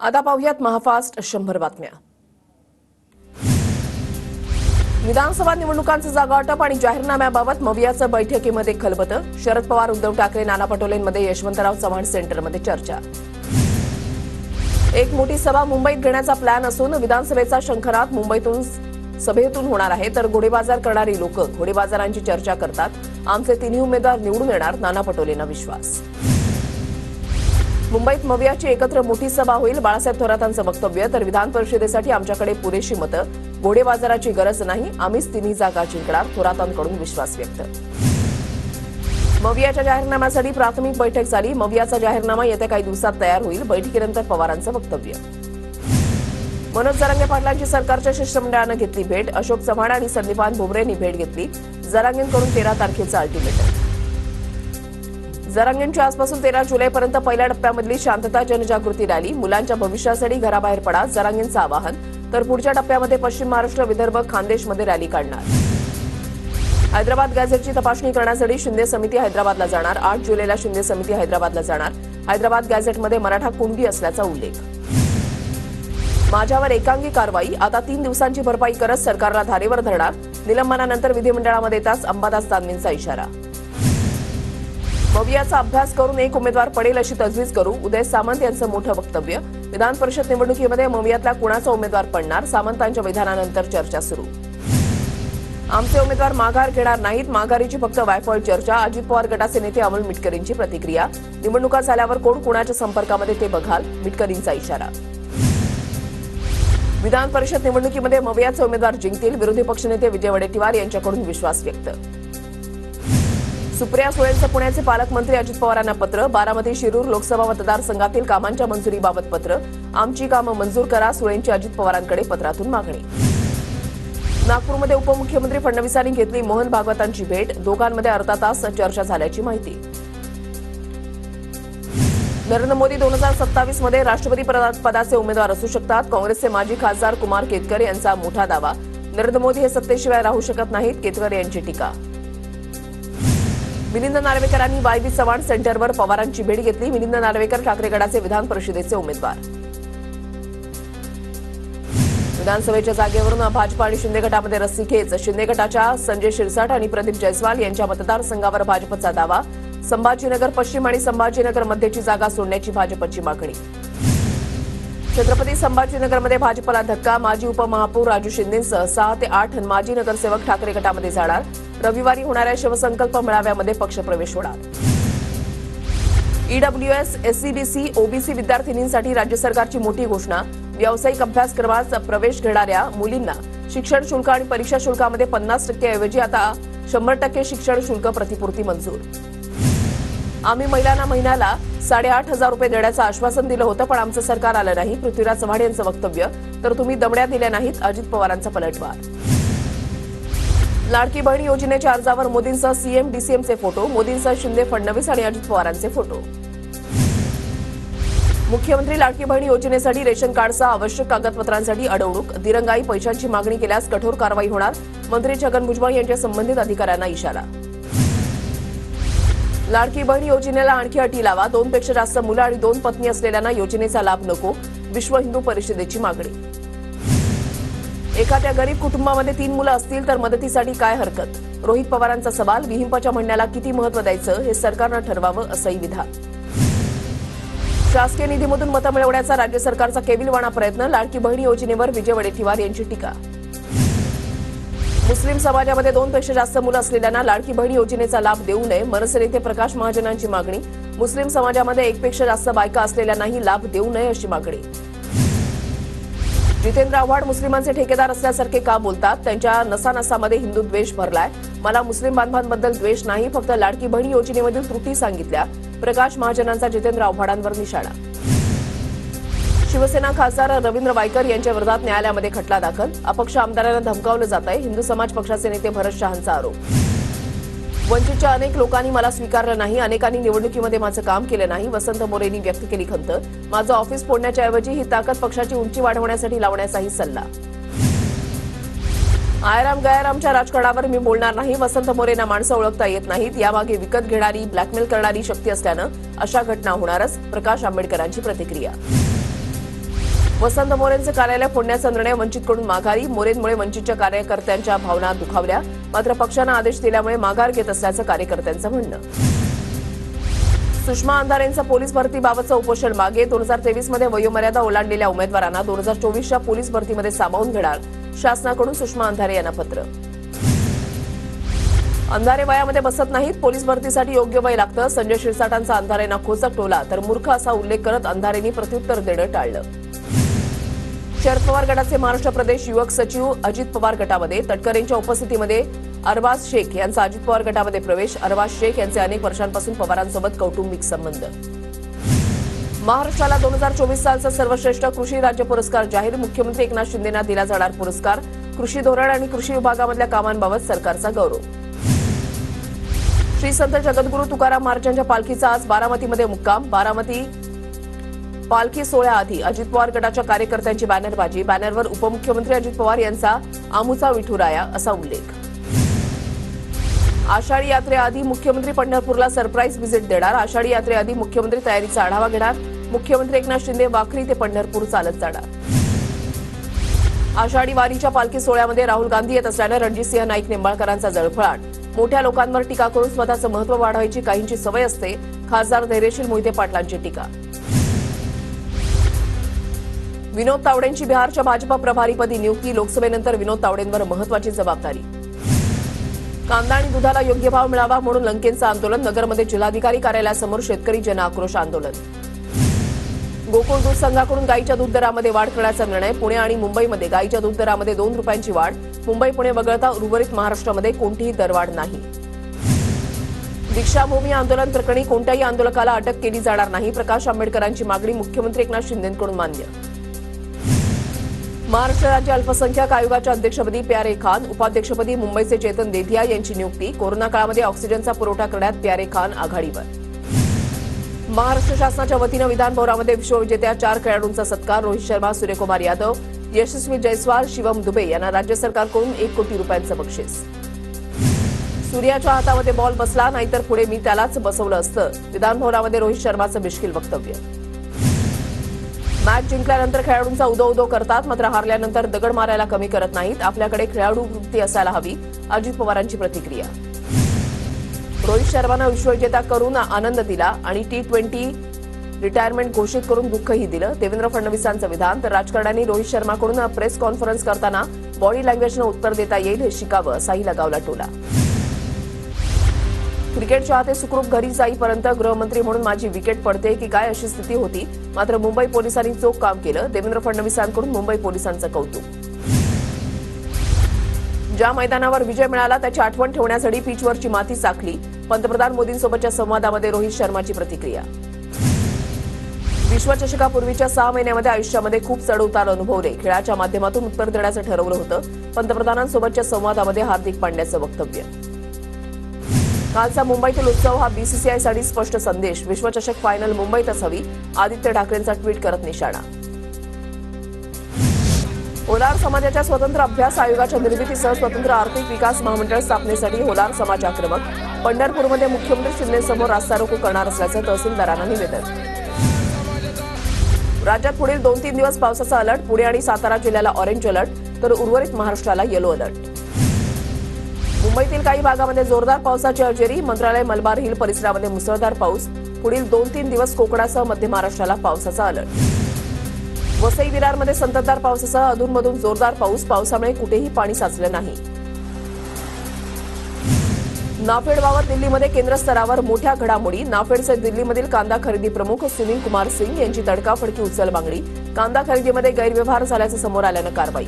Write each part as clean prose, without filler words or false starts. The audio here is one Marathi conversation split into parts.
आता पाहूयात महाफास्ट 100 बातम्या। विधानसभा निवडणुकांचं जागावाटप आणि जाहीरनाम्याबाबत मवियाचं बैठकीमध्ये खलबतं। शरद पवार, उद्धव ठाकरे, नाना पटोलेंमध्ये यशवंतराव चव्हाण सेंटरमध्ये चर्चा। एक मोठी सभा मुंबईत घेण्याचा प्लॅन असून विधानसभेचा शंखनाद मुंबईतून सभेतून होणार आहे, तर घोडेबाजार करणारी लोक घोडेबाजारांची चर्चा करतात। आमचे तिन्ही उमेदवार निवडून येणार, नाना पटोलेंना विश्वास। मुंबईत मवियाची एकत्र मोठी सभा होईल, बाळासाहेब थोरातांचं वक्तव्य। तर विधान परिषदेसाठी आमच्याकडे पुरेशी मतं, घोडेबाजाराची गरज नाही, आम्हीच तिन्ही जागा जिंकणार, थोरातांकडून विश्वास व्यक्त। मवियाच्या जाहीरनाम्यासाठी प्राथमिक बैठक झाली। मवियाचा जाहीरनामा येत्या काही दिवसात तयार होईल। बैठकीनंतर पवारांचं वक्तव्य। मनोज जरांगे पाटलांची सरकारच्या शिष्टमंडळानं घेतली भेट। अशोक चव्हाण आणि संदीपान भुमरेंनी भेट घेतली। जरांगेंकडून 13 तारखेचं अल्टिमेटम। जरांगेंची आजपासून 13 जुलैपर्यंत पहिल्या टप्प्यामधली शांतता जनजागृती रॅली। मुलांच्या भविष्यासाठी घराबाहेर पडा, जरांगेंचं आवाहन। तर पुढच्या टप्प्यामध्ये पश्चिम महाराष्ट्र, विदर्भ, खानदेशमध्ये रॅली काढणार। हैदराबाद गॅझेटची तपासणी करण्यासाठी शिंदे समिती हैदराबादला जाणार। 8 जुलैला शिंदे समिती हैदराबादला जाणार। हैदराबाद गॅझेटमध्ये मराठा कुणबी असल्याचा उल्लेख। माझ्यावर एकांगी कारवाई, आता 3 दिवसांची भरपाई करत सरकारला धारेवर धरणार। निलंबनानंतर विधिमंडळामध्ये येताच अंबादास दानवेंचा इशारा। मवियाचा अभ्यास करून एक उमेदवार पडेल अशी तजवीज करू, उदय सामंत यांचं मोठं वक्तव्य। विधान परिषद निवडणुकीमध्ये मवियातला कुणाचा उमेदवार पडणार, सामंतांच्या विधानानंतर चर्चा सुरू। आमचे उमेदवार माघार घेणार नाहीत, माघारीची फक्त वायफळ चर्चा। अजित पवार गटाचे नेते अमोल मिटकरींची प्रतिक्रिया। निवडणुका झाल्यावर कोण कुणाच्या संपर्कामध्ये ते बघाल, मिटकरींचा इशारा। विधान परिषद निवडणुकीमध्ये मवियाचे उमेदवार जिंकतील, विरोधी पक्षनेते विजय वडेट्टीवार यांच्याकडून विश्वास व्यक्त। सुप्रिया सुळेंचं पुण्याचे पालकमंत्री अजित पवारांना पत्र। बारामती, शिरूर लोकसभा मतदारसंघातील कामांच्या मंजुरीबाबत पत्र। आमची कामं मंजूर करा, सुळेंची अजित पवारांकडे पत्रातून मागणी। नागपूरमध्ये उपमुख्यमंत्री फडणवीसांनी घेतली मोहन भागवतांची भेट। दोघांमध्ये अर्धा तास चर्चा झाल्याची माहिती। नरेंद्र मोदी 2027 मध्ये राष्ट्रपती पदाचे उमेदवार असू शकतात, काँग्रेसचे माजी खासदार कुमार केतकर यांचा मोठा दावा। नरेंद्र मोदी हे सत्तेशिवाय राहू शकत नाहीत, केतकर यांची टीका। मिलिंद नार्वेकरांनी वाय.बी. चव्हाण सेंटरवर पवारांची भेट घेतली। मिलिंद नार्वेकर ठाकरे गटाचे विधान परिषदेचे उमेदवार। विधानसभेच्या जागेवरून भाजपा आणि शिंदे गटामध्ये रस्सीखेच। शिंदे गटाच्या संजय शिरसाट आणि प्रदीप जयस्वाल यांच्या मतदारसंघावर भाजपचा दावा। संभाजीनगर पश्चिम आणि संभाजीनगर मध्यची जागा सोडण्याची भाजपची मागणी। छत्रपती संभाजीनगरमध्ये भाजपला धक्का। माजी उपमहापौर राजू शिंदेंसह 6 ते 8 माजी नगरसेवक ठाकरे गटामध्ये जाणार। रविवारी होणाऱ्या शिवसंकल्प मेळाव्यामध्ये पक्षप्रवेश होणार। ईडब्ल्यूएस, एससीबीसी, ओबीसी विद्यार्थिनींसाठी राज्य सरकारची मोठी घोषणा। व्यावसायिक अभ्यासक्रमात प्रवेश घेणाऱ्या मुलींना शिक्षण शुल्क आणि परीक्षा शुल्कामध्ये 50% ऐवजी आता 100% शिक्षण शुल्क प्रतिपूर्ती मंजूर। आम्ही महिलांना महिन्याला 8,500 रुपये देण्याचं आश्वासन दिलं होतं, पण आमचं सरकार आलं नाही, पृथ्वीराज चव्हाण यांचं वक्तव्य। तर तुम्ही दमड्या दिल्या नाहीत, अजित पवारांचा पलटवार। लाडकी बहीण योजनेच्या अर्जावर मोदींसह सीएम, डीसीएमचे फोटो। मोदींसह शिंदे, फडणवीस आणि अजित पवारांचे फोटो। मुख्यमंत्री लाडकी बहीण योजनेसाठी रेशन कार्डसह आवश्यक कागदपत्रांसाठी अडवणूक। दिरंगाई, पैशांची मागणी केल्यास कठोर कारवाई होणार। मंत्री छगन भुजबळ यांच्या संबंधित अधिकाऱ्यांना इशारा। लाडकी बहीण योजनेला आणखी अटी लावा। 2 पेक्षा जास्त मुलं आणि 2 पत्नी असलेल्यांना योजनेचा लाभ नको, विश्व हिंदू परिषदेची मागणी। एखाद्या गरीब कुटुंबामध्ये 3 मुलं असतील तर मदतीसाठी काय हरकत, रोहित पवारांचा सवाल। विहिंपच्या म्हणण्याला किती महत्त्व द्यायचं हे सरकारनं ठरवावं, असंही विधान। शासकीय निधीमधून मतं मिळवण्याचा राज्य सरकारचा केविलवाणा प्रयत्न। लाडकी बहीण योजनेवर विजय वडेट्टीवार यांची टीका। मुस्लिम समाजामध्ये 2 पेक्षा जास्त मुलं असलेल्यांना लाडकी बहीण योजनेचा लाभ देऊ नये, मनसे नेते प्रकाश महाजनांची मागणी। मुस्लिम समाजामध्ये 1 पेक्षा जास्त बायका असलेल्यांनाही लाभ देऊ नये अशी मागणी। जितेंद्र आव्हाड मुस्लिमांचे ठेकेदार असल्यासारखे का बोलतात, त्यांच्या नसानसामध्ये हिंदू द्वेष भरलाय। मला मुस्लिम बांधवांबद्दल द्वेष नाही, फक्त लाडकी बहीण योजनेमधील त्रुटी सांगितल्या। प्रकाश महाजनांचा जितेंद्र आव्हाडांवर निशाणा। शिवसेना खासदार रवींद्र वायकर यांच्या विरोधात न्यायालयामध्ये खटला दाखल। अपक्ष आमदारांना धमकावलं जात आहे, हिंदू समाज पक्षाचे नेते भरत शहांचा आरोप। वंचितच्या अनेक लोकांनी मला स्वीकारलं नाही, अनेकांनी निवडणुकीमध्ये माझं काम केलं नाही, वसंत मोरेंनी व्यक्त केली खंत। माझं ऑफिस फोडण्याच्या ऐवजी ही ताकद पक्षाची उंची वाढवण्यासाठी लावण्याचाही सल्ला। आयराम गयारामच्या राजकारणावर मी बोलणार नाही, वसंत मोरेंना माणसं ओळखता येत नाहीत, यामागे विकत घेणारी, ब्लॅकमेल करणारी शक्ती असल्यानं अशा घटना होणारच, प्रकाश आंबेडकरांची प्रतिक्रिया। वसंत मोरेंचे कार्यालय फोडण्याचा निर्णय वंचितकडून माघारी. मोरेंमुळे वंचितच्या कार्यकर्त्यांच्या भावना दुखावल्या, मात्र पक्षानं आदेश दिल्यामुळे माघार घेत असल्याचं कार्यकर्त्यांचं म्हणणं. सुषमा अंधारेंचं पोलीस भरतीबाबतचं उपोषण मागे. 2023 मध्ये वयोमर्यादा ओलांडलेल्या उमेदवारांना 2024च्या पोलीस भरतीमध्ये सामावून घेणार शासनाकडून सुषमा अंधारे यांना पत्र. अंधारे वयामध्ये बसत नाहीत, पोलीस भरतीसाठी योग्य वय लागतं. संजय शिरसाटांचा अंधारेंना खोचक टोला, तर मूर्ख असा उल्लेख करत अंधारेंनी प्रत्युत्तर देणं टाळलं. शरद पवार गटाचे महाराष्ट्र प्रदेश युवक सचिव अजित पवार गटामध्ये. तटकरेंच्या उपस्थितीमध्ये अरबाज शेख यांचा अजित पवार गटामध्ये प्रवेश. अरबाज शेख यांचे अनेक वर्षांपासून पवारांसोबत कौटुंबिक संबंध. महाराष्ट्राला 2024 सालचा सर्वश्रेष्ठ कृषी राज्य पुरस्कार जाहीर. मुख्यमंत्री एकनाथ शिंदेंना दिला जाणार पुरस्कार. कृषी धोरण आणि कृषी विभागामधल्या कामांबाबत सरकारचा गौरव. श्री संत जगद्गुरू तुकाराम महाराजांच्या पालखीचा आज बारामतीमध्ये मुक्काम. बारामती पालखी सोहळ्याआधी अजित पवार गटाच्या कार्यकर्त्यांची बॅनरबाजी. बॅनरवर उपमुख्यमंत्री अजित पवार यांचा आमुचा विठुराया असा उल्लेख. आषाढी यात्रेआधी मुख्यमंत्री पंढरपूरला सरप्राईज व्हिजिट देणार. आषाढी यात्रेआधी मुख्यमंत्री तयारीचा आढावा घेणार. मुख्यमंत्री एकनाथ शिंदे वाखरी ते पंढरपूर चालत जाणार. आषाढी वारीच्या पालखी सोहळ्यामध्ये राहुल गांधी येत असल्यानं रणजितसिंह नाईक निंबाळकरांचा जळफळाट. मोठ्या लोकांवर टीका करून स्वतःचं महत्त्व वाढवायची काहींची सवय असते. खासदार धैर्यशील मोहिते पाटलांची टीका. विनोद तावडेंची बिहारच्या भाजपा प्रभारीपदी नियुक्ती. लोकसभेनंतर विनोद तावडेंवर महत्त्वाची जबाबदारी. कांदा आणि दुधाला योग्य भाव मिळावा म्हणून लंकेंचं आंदोलन. नगरमध्ये जिल्हाधिकारी कार्यालयासमोर शेतकरी जन आक्रोश आंदोलन. गोकुळ दूध संघाकडून गाईच्या दूध दरामध्ये वाढ करण्याचा निर्णय. पुणे आणि मुंबईमध्ये गाईच्या दूध दरामध्ये 2 रुपयांची वाढ. मुंबई पुणे वगळता उर्वरित महाराष्ट्रामध्ये कोणतीही दरवाढ नाही. दीक्षाभूमी आंदोलन प्रकरणी कोणत्याही आंदोलकाला अटक केली जाणार नाही. प्रकाश आंबेडकरांची मागणी मुख्यमंत्री एकनाथ शिंदेंकडून मान्य. महाराष्ट्र राज्य अल्पसंख्याक आयोगाच्या अध्यक्षपदी प्यारे खान. उपाध्यक्षपदी मुंबईचे चेतन देधिया यांची नियुक्ती. कोरोना काळामध्ये ऑक्सिजनचा पुरवठा करण्यात प्यारे खान आघाडीवर. महाराष्ट्र शासनाच्या वतीनं विधानभवनामध्ये विश्वविजेत्या 4 खेळाडूंचा सत्कार. रोहित शर्मा, सूर्यकुमार यादव, यशस्वी जयस्वाल, शिवम दुबे यांना राज्य सरकारकडून 1 कोटी रुपयांचं बक्षीस. सूर्याच्या हातामध्ये बॉल बसला, नाहीतर पुढे मी त्यालाच बसवलं असतं. विधानभवनामध्ये रोहित शर्माचं मिश्किल वक्तव्य. मॅच जिंकल्यानंतर खेळाडूंचा उदो उदो करतात, मात्र हारल्यानंतर दगड मारायला कमी करत नाहीत. आपल्याकडे खेळाडू वृत्ती असायला हवी. अजित पवारांची प्रतिक्रिया. रोहित शर्मानं विश्वविजेता करून आनंद दिला आणि T20 रिटायरमेंट घोषित करून दुःखही दिलं. देवेंद्र फडणवीसांचं विधान. तर राजकारण्यांनी रोहित शर्माकडून प्रेस कॉन्फरन्स करताना बॉडी लँग्वेजनं उत्तर देता येईल हे शिकावं असाही लगावला टोला. क्रिकेट चाहते सुखरूप घरी जाईपर्यंत गृहमंत्री म्हणून माझी विकेट पडते की काय अशी स्थिती होती, मात्र मुंबई पोलिसांनी चोख काम केलं. देवेंद्र फडणवीसांकडून मुंबई पोलिसांचं कौतुक. ज्या मैदानावर विजय मिळाला त्याची आठवण ठेवण्यासाठी पिचवरची माती चाखली. पंतप्रधान मोदींसोबतच्या संवादामध्ये रोहित शर्माची प्रतिक्रिया. विश्वचषकापूर्वीच्या 6 महिन्यामध्ये आयुष्यामध्ये खूप चढउतार अनुभवले. खेळाच्या माध्यमातून उत्तर देण्याचं ठरवलं होतं. पंतप्रधानांसोबतच्या संवादामध्ये हार्दिक पांड्याचं वक्तव्य. कालचा मुंबईतील उत्सव हा बीसीसीआयसाठी स्पष्ट संदेश. विश्वचषक फायनल मुंबईतच हवी. आदित्य ठाकरेंचा ट्विट करत निशाणा. होलार समाजाच्या स्वतंत्र अभ्यास आयोगाच्या निर्मितीसह स्वतंत्र आर्थिक विकास महामंडळ स्थापनेसाठी होलार समाज आक्रमक. पंढरपूरमध्ये मुख्यमंत्री शिंदेसमोर रास्ता रोको करणार असल्याचं तहसीलदारांना निवेदन. राज्यात पुढील 2-3 दिवस पावसाचा अलर्ट. पुणे आणि सातारा जिल्ह्याला ऑरेंज अलर्ट, तर उर्वरित महाराष्ट्राला येलो अलर्ट. मुंबईतील काही भागामध्ये जोरदार पावसाची हजेरी. मंत्रालय, मलबार हिल परिसरामध्ये मुसळधार पाऊस. पुढील 2-3 दिवस कोकणासह मध्य महाराष्ट्राला पावसाचा अलर्ट. वसई विरारमध्ये संततधार पावसासह अधूनमधून जोरदार पाऊस. पावसामुळे कुठेही पाणी साचलं नाही. नाफेडबाबत दिल्लीमध्ये केंद्र स्तरावर मोठ्या घडामोडी. नाफेडचे दिल्लीमधील कांदा खरेदी प्रमुख सुनील कुमार सिंग यांची तडकाफडकी उचल मागणी. कांदा खरेदीमध्ये गैरव्यवहार झाल्याचं समोर आल्यानं कारवाई.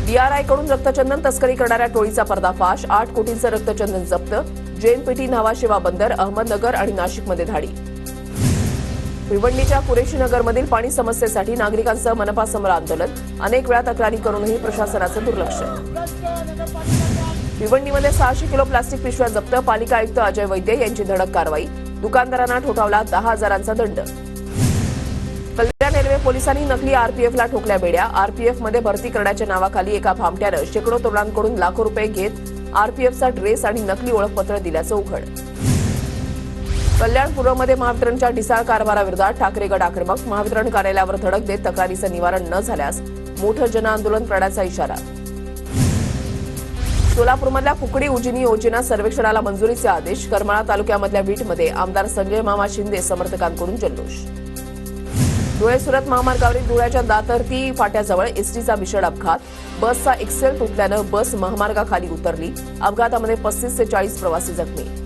DRIकडून रक्तचंदन तस्करी करणाऱ्या टोळीचा पर्दाफाश. 8 कोटींचं रक्तचंदन जप्त. जेएनपीटी नावाशेवा बंदर. अहमदनगर आणि नाशिकमध्ये धाडी. भिवंडीच्या कुरेशी नगरमधील पाणी समस्येसाठी नागरिकांसह मनपासमोर आंदोलन. अनेक वेळा तक्रारी करूनही प्रशासनाचं दुर्लक्ष. भिवंडीमध्ये 600 किलो प्लास्टिक पिशव्या जप्त. पालिका आयुक्त अजय वैद्य यांची धडक कारवाई. दुकानदारांना ठोठावला 10,000चा दंड. कल्याण रेल्वे पोलिसांनी नकली आरपीएफला ठोकल्या बेड्या. आरपीएफमध्ये भरती करण्याच्या नावाखाली एका भामट्यानं शेकडो तरुणांकडून लाखो रुपये घेत आरपीएफचा ड्रेस आणि नकली ओळखपत्र दिल्याचं उघड. कल्याणपूर्वमध्ये महावितरणच्या ढिसाळ कारभाराविरोधात ठाकरे गट आक्रमक. महावितरण कार्यालयावर धडक देत तक्रारीचं निवारण न झाल्यास मोठं जनआंदोलन करण्याचा इशारा. सोलापूरमधल्या कुकडी उजनी योजना सर्वेक्षणाला मंजुरीचे आदेश. करमाळा तालुक्यामधल्या वीटमध्ये आमदार संजय मामा शिंदे समर्थकांकडून जल्लोष. धुळे सुरत महामार्गावरील धुळ्याच्या दातर्ती फाट्याजवळ एसटीचा भीषण अपघात. बसचा एक्सेल तुटल्यानं बस महामार्गाखाली उतरली. अपघातामध्ये 35 ते 40 प्रवासी जखमी.